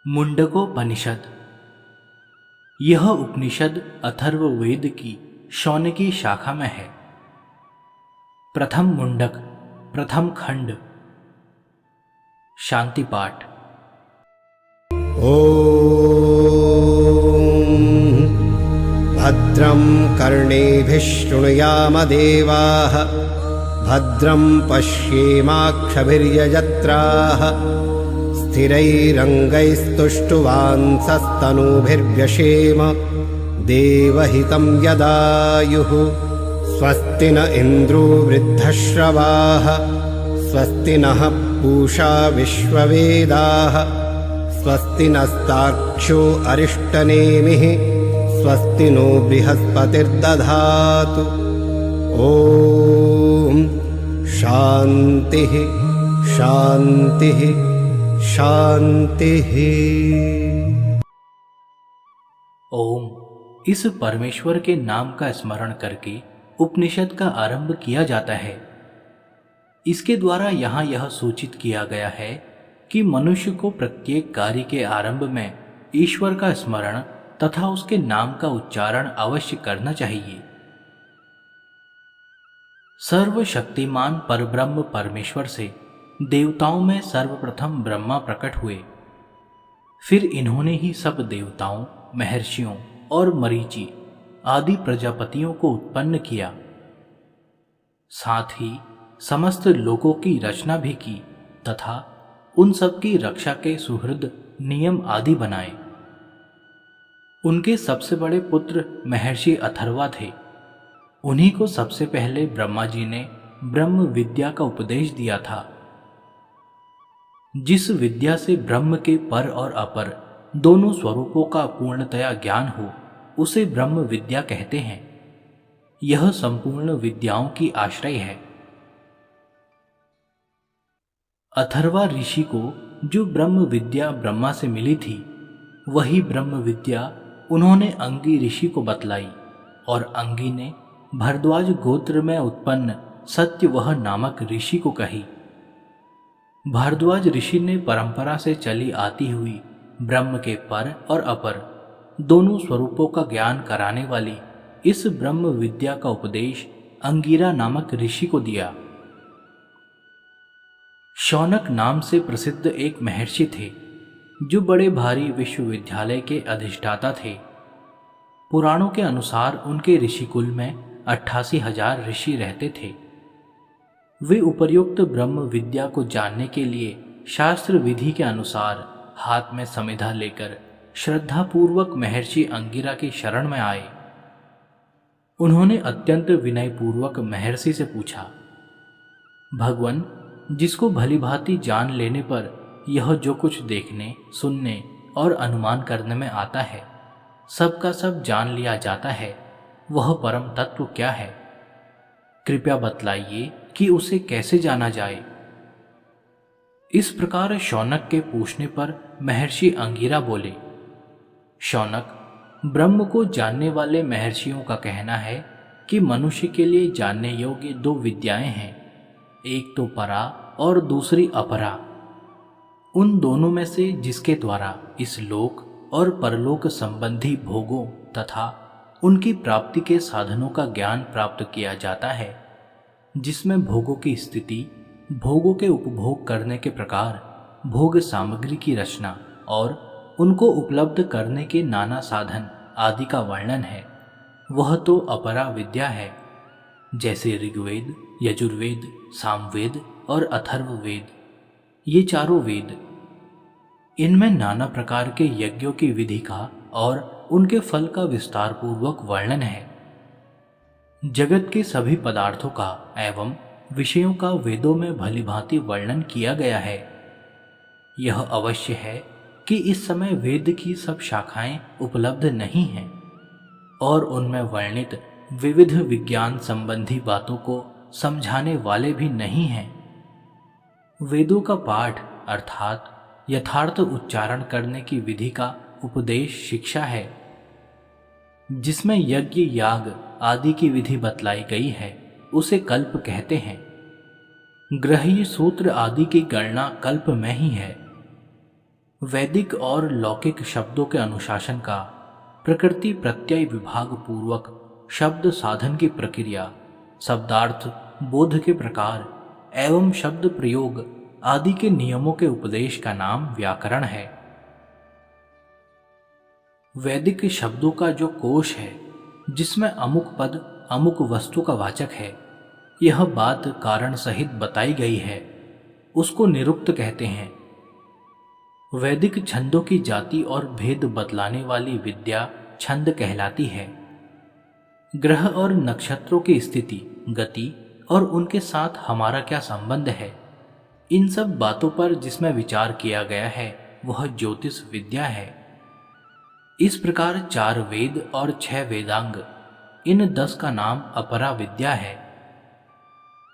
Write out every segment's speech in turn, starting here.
मुंडकोपनिषद। यह उपनिषद अथर्ववेद की शौनकी शाखा में है। प्रथम मुंडक, प्रथम खंड। शांति पाठ। ओम भद्रं कर्णेभिः शृणुयाम देवाः, भद्रं पश्येमाक्षभिर्यजत्राः, स्थिरैरङ्गैस्तुष्टुवांसस्तनूभिर्व्यशेम देवहितं यदायुः। स्वस्ति न इन्द्रो वृद्धश्रवाः, स्वस्ति नः पूषा विश्ववेदाः, स्वस्ति नस्तार्क्ष्यो अरिष्टनेमिः, स्वस्ति नो बृहस्पतिर्दधातु। ॐ शान्तिः शान्तिः शान्तिः। ओम। इस परमेश्वर के नाम का स्मरण करके उपनिषद का आरंभ किया जाता है। इसके द्वारा यहाँ यह सूचित किया गया है कि मनुष्य को प्रत्येक कार्य के आरंभ में ईश्वर का स्मरण तथा उसके नाम का उच्चारण अवश्य करना चाहिए। सर्वशक्तिमान परब्रह्म परमेश्वर से देवताओं में सर्वप्रथम ब्रह्मा प्रकट हुए। फिर इन्होंने ही सब देवताओं, महर्षियों और मरीचि आदि प्रजापतियों को उत्पन्न किया। साथ ही समस्त लोकों की रचना भी की तथा उन सब की रक्षा के सुहृद नियम आदि बनाए। उनके सबसे बड़े पुत्र महर्षि अथर्वा थे। उन्हीं को सबसे पहले ब्रह्मा जी ने ब्रह्म विद्या का उपदेश दिया था। जिस विद्या से ब्रह्म के पर और अपर दोनों स्वरूपों का पूर्णतया ज्ञान हो उसे ब्रह्म विद्या कहते हैं। यह संपूर्ण विद्याओं की आश्रय है। अथर्वा ऋषि को जो ब्रह्म विद्या ब्रह्मा से मिली थी वही ब्रह्म विद्या उन्होंने अंगी ऋषि को बतलाई और अंगी ने भरद्वाज गोत्र में उत्पन्न सत्यवह नामक ऋषि को कही। भारद्वाज ऋषि ने परंपरा से चली आती हुई ब्रह्म के पर और अपर दोनों स्वरूपों का ज्ञान कराने वाली इस ब्रह्म विद्या का उपदेश अंगिरा नामक ऋषि को दिया। शौनक नाम से प्रसिद्ध एक महर्षि थे जो बड़े भारी विश्वविद्यालय के अधिष्ठाता थे। पुराणों के अनुसार उनके ऋषिकुल में 88,000 ऋषि रहते थे। वे उपर्युक्त ब्रह्म विद्या को जानने के लिए शास्त्र विधि के अनुसार हाथ में समिधा लेकर श्रद्धापूर्वक महर्षि अंगिरा की शरण में आए। उन्होंने अत्यंत विनयपूर्वक महर्षि से पूछा, भगवान, जिसको भलीभांति जान लेने पर यह जो कुछ देखने, सुनने और अनुमान करने में आता है सबका सब जान लिया जाता है, वह परम तत्व क्या है? कृपया बतलाइए कि उसे कैसे जाना जाए। इस प्रकार शौनक के पूछने पर महर्षि अंगिरा बोले, शौनक, ब्रह्म को जानने वाले महर्षियों का कहना है कि मनुष्य के लिए जानने योग्य दो विद्याएं हैं, एक तो परा और दूसरी अपरा। उन दोनों में से जिसके द्वारा इस लोक और परलोक संबंधी भोगों तथा उनकी प्राप्ति के साधनों का ज्ञान प्राप्त किया जाता है, जिसमें भोगों की स्थिति, भोगों के उपभोग करने के प्रकार, भोग सामग्री की रचना और उनको उपलब्ध करने के नाना साधन आदि का वर्णन है, वह तो अपरा विद्या है। जैसे ऋग्वेद, यजुर्वेद, सामवेद और अथर्ववेद, ये चारों वेद, इनमें नाना प्रकार के यज्ञों की विधि का और उनके फल का विस्तार पूर्वक वर्णन है। जगत के सभी पदार्थों का एवं विषयों का वेदों में भलीभांति वर्णन किया गया है। यह अवश्य है कि इस समय वेद की सब शाखाएं उपलब्ध नहीं हैं और उनमें वर्णित विविध विज्ञान संबंधी बातों को समझाने वाले भी नहीं हैं। वेदों का पाठ अर्थात यथार्थ उच्चारण करने की विधि का उपदेश शिक्षा है, जिसमें यज्ञ, याग आदि की विधि बतलाई गई है, उसे कल्प कहते हैं। ग्रह्य सूत्र आदि की गणना कल्प में ही है। वैदिक और लौकिक शब्दों के अनुशासन का, प्रकृति प्रत्यय विभाग पूर्वक शब्द साधन की प्रक्रिया, शब्दार्थ बोध के प्रकार एवं शब्द प्रयोग आदि के नियमों के उपदेश का नाम व्याकरण है। वैदिक शब्दों का जो कोश है, जिसमें अमुक पद अमुक वस्तु का वाचक है, यह बात कारण सहित बताई गई है, उसको निरुक्त कहते हैं। वैदिक छंदों की जाति और भेद बतलाने वाली विद्या छंद कहलाती है। ग्रह और नक्षत्रों की स्थिति, गति और उनके साथ हमारा क्या संबंध है, इन सब बातों पर जिसमें विचार किया गया है वह ज्योतिष विद्या है। इस प्रकार 4 वेद और 6 वेदांग, इन 10 का नाम अपरा विद्या है।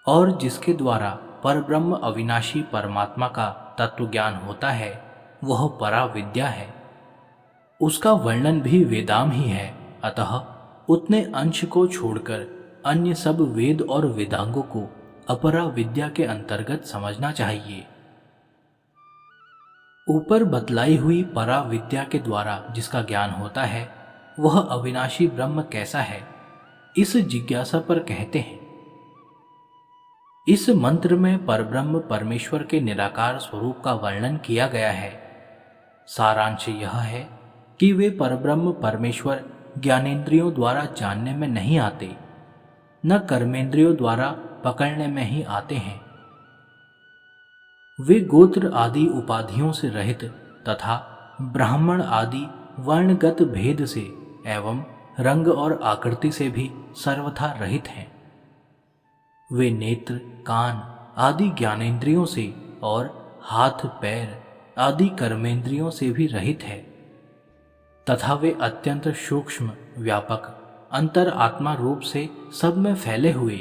और जिसके द्वारा परब्रह्म अविनाशी परमात्मा का तत्व ज्ञान होता है वह परा विद्या है। उसका वर्णन भी वेदाम ही है, अतः उतने अंश को छोड़कर अन्य सब वेद और वेदांगों को अपरा विद्या के अंतर्गत समझना चाहिए। ऊपर बतलाई हुई परा विद्या के द्वारा जिसका ज्ञान होता है वह अविनाशी ब्रह्म कैसा है, इस जिज्ञासा पर कहते हैं। इस मंत्र में परब्रह्म परमेश्वर के निराकार स्वरूप का वर्णन किया गया है। सारांश यह है कि वे परब्रह्म परमेश्वर ज्ञानेंद्रियों द्वारा जानने में नहीं आते, न कर्मेंद्रियों द्वारा पकड़ने में ही आते हैं। वे गोत्र आदि उपाधियों से रहित तथा ब्राह्मण आदि वर्णगत भेद से एवं रंग और आकृति से भी सर्वथा रहित हैं। वे नेत्र, कान आदि ज्ञानेंद्रियों से और हाथ पैर आदि कर्मेंद्रियों से भी रहित है तथा वे अत्यंत सूक्ष्म व्यापक अंतर आत्मा रूप से सब में फैले हुए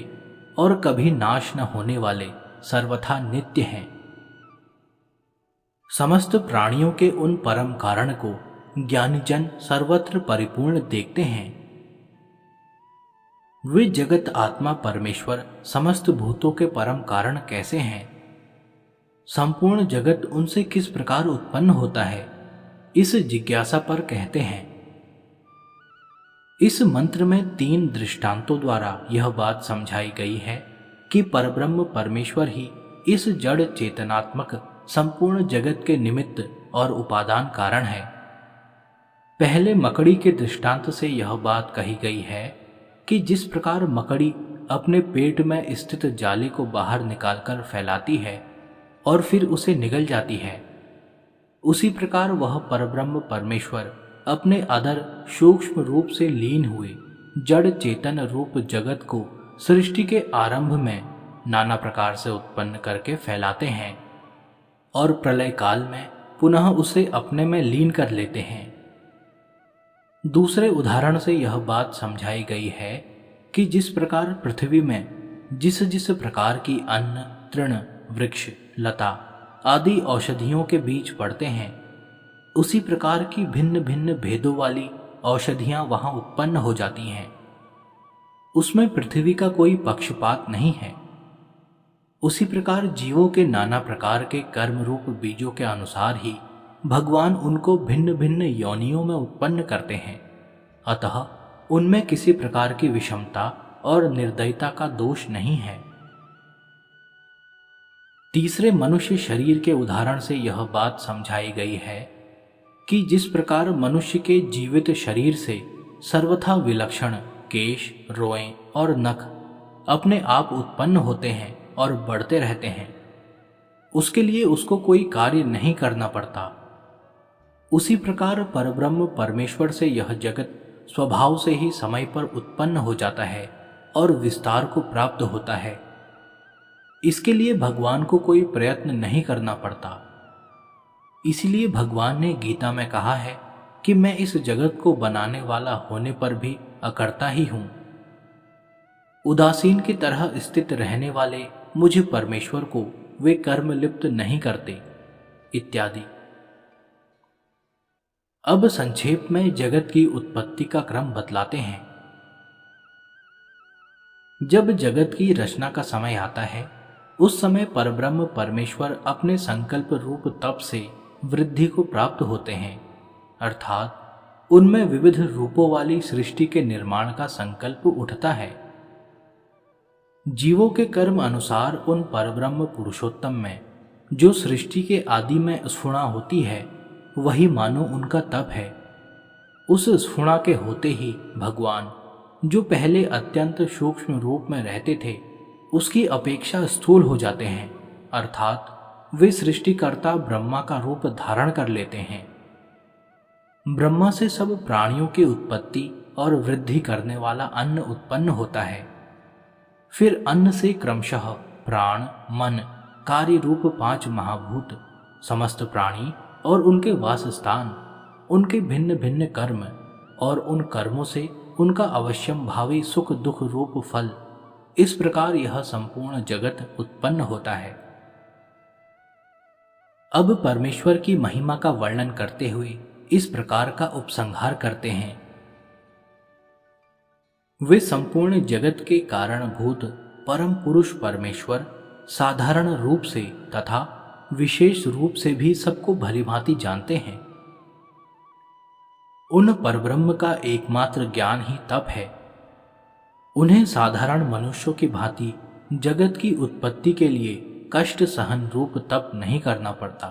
और कभी नाश न होने वाले सर्वथा नित्य हैं। समस्त प्राणियों के उन परम कारण को ज्ञानीजन सर्वत्र परिपूर्ण देखते हैं। वे जगत आत्मा परमेश्वर समस्त भूतों के परम कारण कैसे हैं, संपूर्ण जगत उनसे किस प्रकार उत्पन्न होता है, इस जिज्ञासा पर कहते हैं। इस मंत्र में 3 दृष्टांतों द्वारा यह बात समझाई गई है कि परब्रह्म परमेश्वर ही इस जड़ चेतनात्मक संपूर्ण जगत के निमित्त और उपादान कारण है। पहले मकड़ी के दृष्टांत से यह बात कही गई है कि जिस प्रकार मकड़ी अपने पेट में स्थित जाले को बाहर निकालकर फैलाती है और फिर उसे निगल जाती है, उसी प्रकार वह परब्रह्म परमेश्वर अपने अधर सूक्ष्म रूप से लीन हुए जड़ चेतन रूप जगत को सृष्टि के आरंभ में नाना प्रकार से उत्पन्न करके फैलाते हैं और प्रलय काल में पुनः उसे अपने में लीन कर लेते हैं। दूसरे उदाहरण से यह बात समझाई गई है कि जिस प्रकार पृथ्वी में जिस जिस प्रकार की अन्न, तृण, वृक्ष, लता आदि औषधियों के बीज पड़ते हैं, उसी प्रकार की भिन्न भिन्न भेदों वाली औषधियां वहां उत्पन्न हो जाती हैं। उसमें पृथ्वी का कोई पक्षपात नहीं है। उसी प्रकार जीवों के नाना प्रकार के कर्म रूप बीजों के अनुसार ही भगवान उनको भिन्न भिन्न योनियों में उत्पन्न करते हैं, अतः उनमें किसी प्रकार की विषमता और निर्दयता का दोष नहीं है। तीसरे मनुष्य शरीर के उदाहरण से यह बात समझाई गई है कि जिस प्रकार मनुष्य के जीवित शरीर से सर्वथा विलक्षण केश, रोएं और नख अपने आप उत्पन्न होते हैं और बढ़ते रहते हैं, उसके लिए उसको कोई कार्य नहीं करना पड़ता, उसी प्रकार परब्रह्म परमेश्वर से यह जगत स्वभाव से ही समय पर उत्पन्न हो जाता है और विस्तार को प्राप्त होता है। इसके लिए भगवान को कोई प्रयत्न नहीं करना पड़ता। इसलिए भगवान ने गीता में कहा है कि मैं इस जगत को बनाने वाला होने पर भी अकर्ता ही हूं। उदासीन की तरह स्थित रहने वाले मुझे परमेश्वर को वे कर्म लिप्त नहीं करते इत्यादि। अब संक्षेप में जगत की उत्पत्ति का क्रम बतलाते हैं। जब जगत की रचना का समय आता है, उस समय परब्रह्म परमेश्वर अपने संकल्प रूप तप से वृद्धि को प्राप्त होते हैं, अर्थात उनमें विविध रूपों वाली सृष्टि के निर्माण का संकल्प उठता है। जीवों के कर्म अनुसार उन परब्रह्म पुरुषोत्तम में जो सृष्टि के आदि में स्फुणा होती है, वही मानो उनका तप है। उस स्फुणा के होते ही भगवान, जो पहले अत्यंत सूक्ष्म रूप में रहते थे, उसकी अपेक्षा स्थूल हो जाते हैं, अर्थात वे सृष्टिकर्ता ब्रह्मा का रूप धारण कर लेते हैं। ब्रह्मा से सब प्राणियों की उत्पत्ति और वृद्धि करने वाला अन्न उत्पन्न होता है। फिर अन्न से क्रमशः प्राण, मन, कार्य रूप 5 महाभूत, समस्त प्राणी और उनके वासस्थान, उनके भिन्न भिन्न कर्म और उन कर्मों से उनका अवश्यम भावी सुख दुख रूप फल, इस प्रकार यह संपूर्ण जगत उत्पन्न होता है। अब परमेश्वर की महिमा का वर्णन करते हुए इस प्रकार का उपसंहार करते हैं। वे संपूर्ण जगत के कारणभूत परम पुरुष परमेश्वर साधारण रूप से तथा विशेष रूप से भी सबको भलीभांति जानते हैं। उन परब्रह्म का एकमात्र ज्ञान ही तप है। उन्हें साधारण मनुष्यों की भांति जगत की उत्पत्ति के लिए कष्ट सहन रूप तप नहीं करना पड़ता।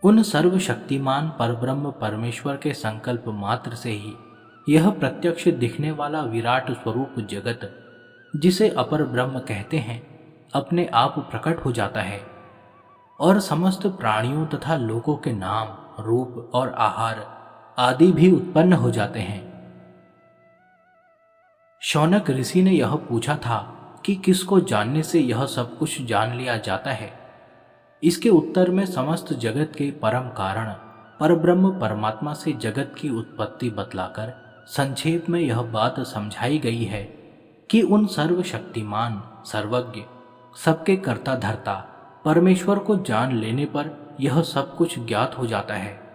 उन सर्वशक्तिमान परब्रह्म परमेश्वर के संकल्प मात्र से ही यह प्रत्यक्ष दिखने वाला विराट स्वरूप जगत, जिसे अपर ब्रह्म कहते हैं, अपने आप प्रकट हो जाता है और समस्त प्राणियों तथा लोगों के नाम, रूप और आहार आदि भी उत्पन्न हो जाते हैं। शौनक ऋषि ने यह पूछा था कि किसको जानने से यह सब कुछ जान लिया जाता है। इसके उत्तर में समस्त जगत के परम कारण परब्रह्म परमात्मा से जगत की उत्पत्ति बतलाकर संक्षेप में यह बात समझाई गई है कि उन सर्वशक्तिमान, सर्वज्ञ, सबके कर्ता धर्ता परमेश्वर को जान लेने पर यह सब कुछ ज्ञात हो जाता है।